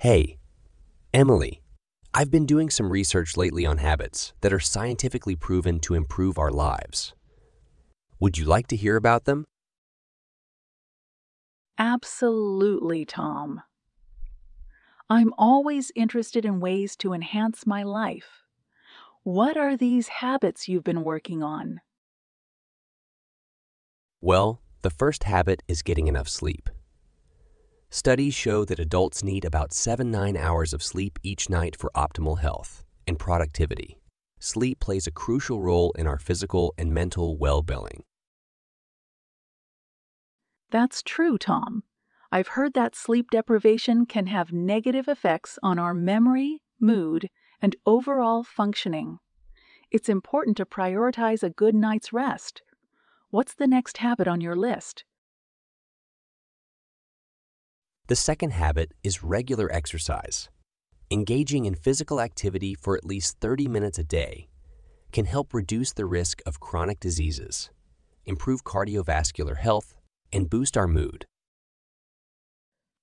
Hey, Emily, I've been doing some research lately on habits that are scientifically proven to improve our lives. Would you like to hear about them? Absolutely, Tom. I'm always interested in ways to enhance my life. What are these habits you've been working on? Well, the first habit is getting enough sleep. Studies show that adults need about 7-9 hours of sleep each night for optimal health and productivity. Sleep plays a crucial role in our physical and mental well-being. That's true, Tom. I've heard that sleep deprivation can have negative effects on our memory, mood, and overall functioning. It's important to prioritize a good night's rest. What's the next habit on your list? The second habit is regular exercise. Engaging in physical activity for at least 30 minutes a day can help reduce the risk of chronic diseases, improve cardiovascular health, and boost our mood.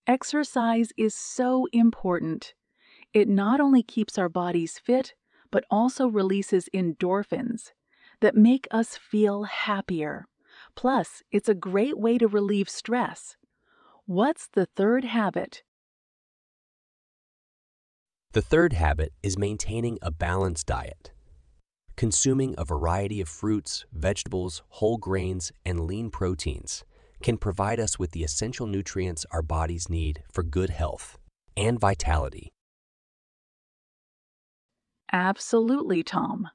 Exercise is so important. It not only keeps our bodies fit, but also releases endorphins that make us feel happier. Plus, it's a great way to relieve stress. What's the third habit? The third habit is maintaining a balanced diet. Consuming a variety of fruits, vegetables, whole grains, and lean proteins can provide us with the essential nutrients our bodies need for good health and vitality. Absolutely, Tom.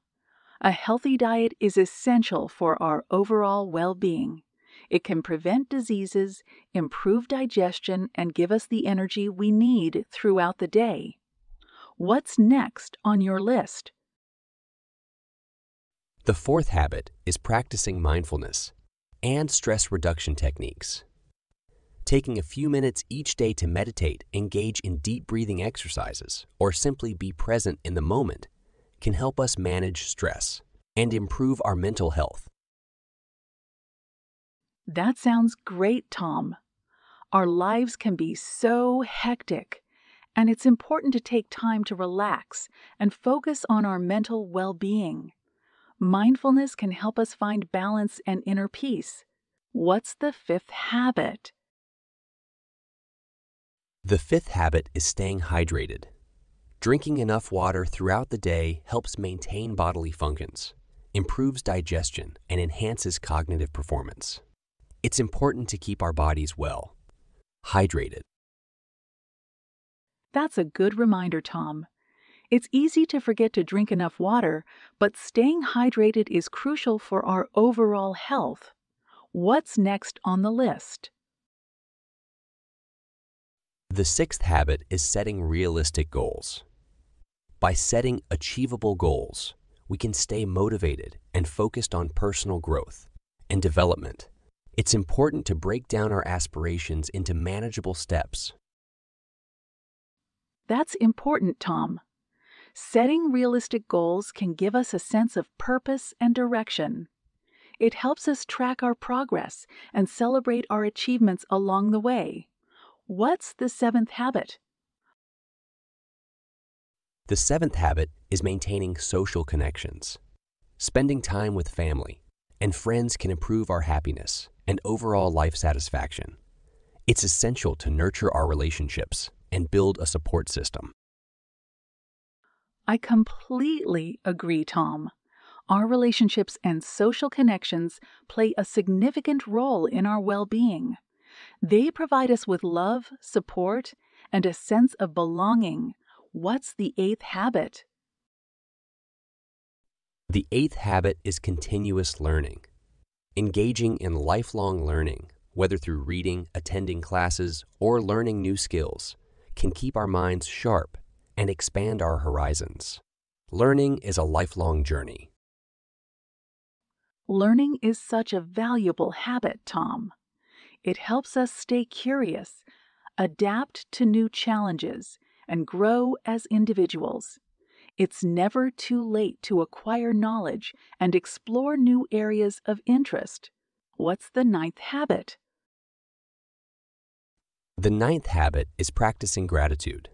A healthy diet is essential for our overall well-being. It can prevent diseases, improve digestion, and give us the energy we need throughout the day. What's next on your list? The fourth habit is practicing mindfulness and stress reduction techniques. Taking a few minutes each day to meditate, engage in deep breathing exercises, or simply be present in the moment can help us manage stress and improve our mental health. That sounds great, Tom. Our lives can be so hectic, and it's important to take time to relax and focus on our mental well-being. Mindfulness can help us find balance and inner peace. What's the fifth habit? The fifth habit is staying hydrated. Drinking enough water throughout the day helps maintain bodily functions, improves digestion, and enhances cognitive performance. It's important to keep our bodies well, hydrated. That's a good reminder, Tom. It's easy to forget to drink enough water, but staying hydrated is crucial for our overall health. What's next on the list? The sixth habit is setting realistic goals. By setting achievable goals, we can stay motivated and focused on personal growth and development. It's important to break down our aspirations into manageable steps. That's important, Tom. Setting realistic goals can give us a sense of purpose and direction. It helps us track our progress and celebrate our achievements along the way. What's the seventh habit? The seventh habit is maintaining social connections. Spending time with family and friends can improve our happiness and overall life satisfaction. It's essential to nurture our relationships and build a support system. I completely agree, Tom. Our relationships and social connections play a significant role in our well-being. They provide us with love, support, and a sense of belonging. What's the eighth habit? The eighth habit is continuous learning. Engaging in lifelong learning, whether through reading, attending classes, or learning new skills, can keep our minds sharp and expand our horizons. Learning is a lifelong journey. Learning is such a valuable habit, Tom. It helps us stay curious, adapt to new challenges, and grow as individuals. It's never too late to acquire knowledge and explore new areas of interest. What's the ninth habit? The ninth habit is practicing gratitude.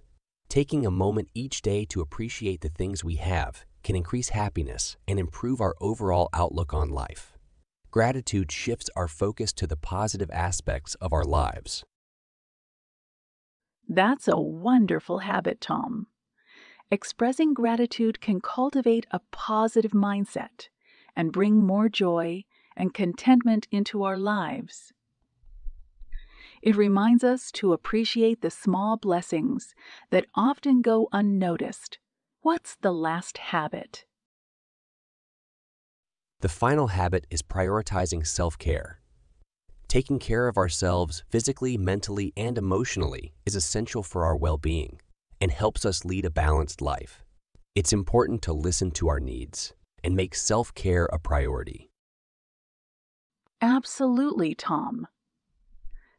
Taking a moment each day to appreciate the things we have can increase happiness and improve our overall outlook on life. Gratitude shifts our focus to the positive aspects of our lives. That's a wonderful habit, Tom. Expressing gratitude can cultivate a positive mindset and bring more joy and contentment into our lives. It reminds us to appreciate the small blessings that often go unnoticed. What's the last habit? The final habit is prioritizing self-care. Taking care of ourselves physically, mentally, and emotionally is essential for our well-being and helps us lead a balanced life. It's important to listen to our needs and make self-care a priority. Absolutely, Tom.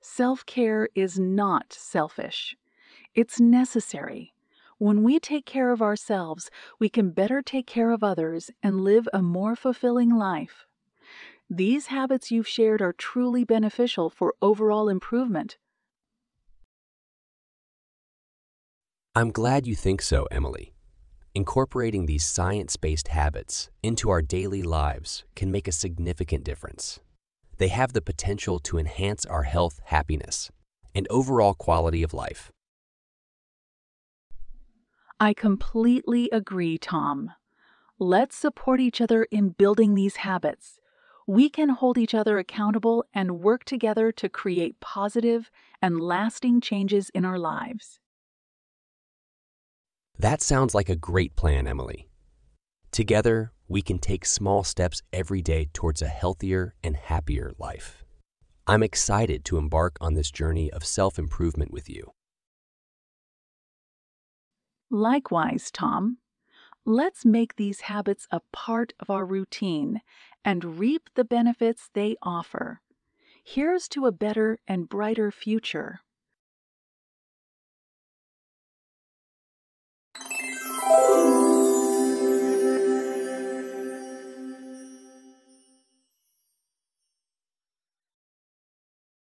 Self-care is not selfish. It's necessary. When we take care of ourselves, we can better take care of others and live a more fulfilling life. These habits you've shared are truly beneficial for overall improvement. I'm glad you think so, Emily. Incorporating these science-based habits into our daily lives can make a significant difference. They have the potential to enhance our health, happiness, and overall quality of life. I completely agree, Tom. Let's support each other in building these habits. We can hold each other accountable and work together to create positive and lasting changes in our lives. That sounds like a great plan, Emily. Together, we can take small steps every day towards a healthier and happier life. I'm excited to embark on this journey of self-improvement with you. Likewise, Tom, let's make these habits a part of our routine and reap the benefits they offer. Here's to a better and brighter future.